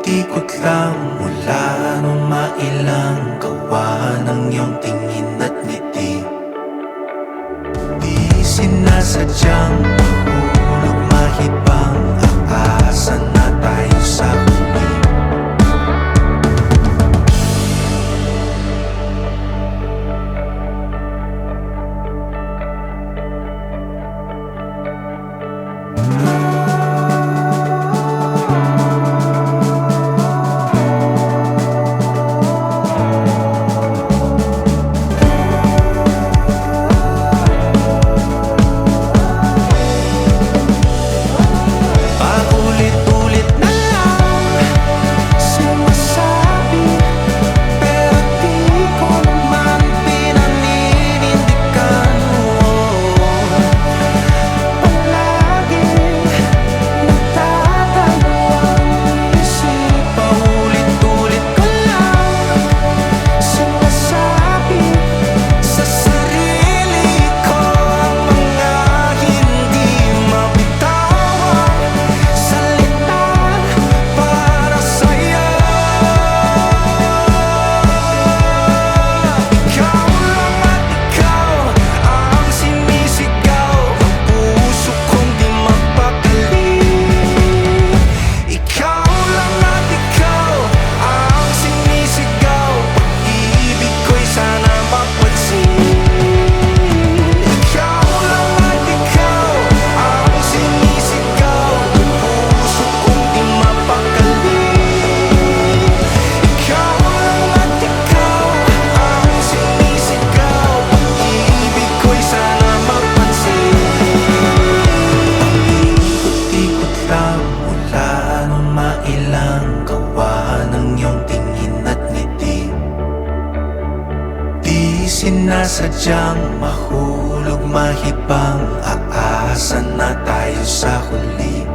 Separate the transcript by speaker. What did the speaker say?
Speaker 1: Ikot-ikot lang mula nung mailang gawa ng iyong tingin at ngiti. Di sinasadyang mahulog mahibang, aasa na tayo sa huli. Sinasadyang mahulog mahibang, aasa na tayo sa huli.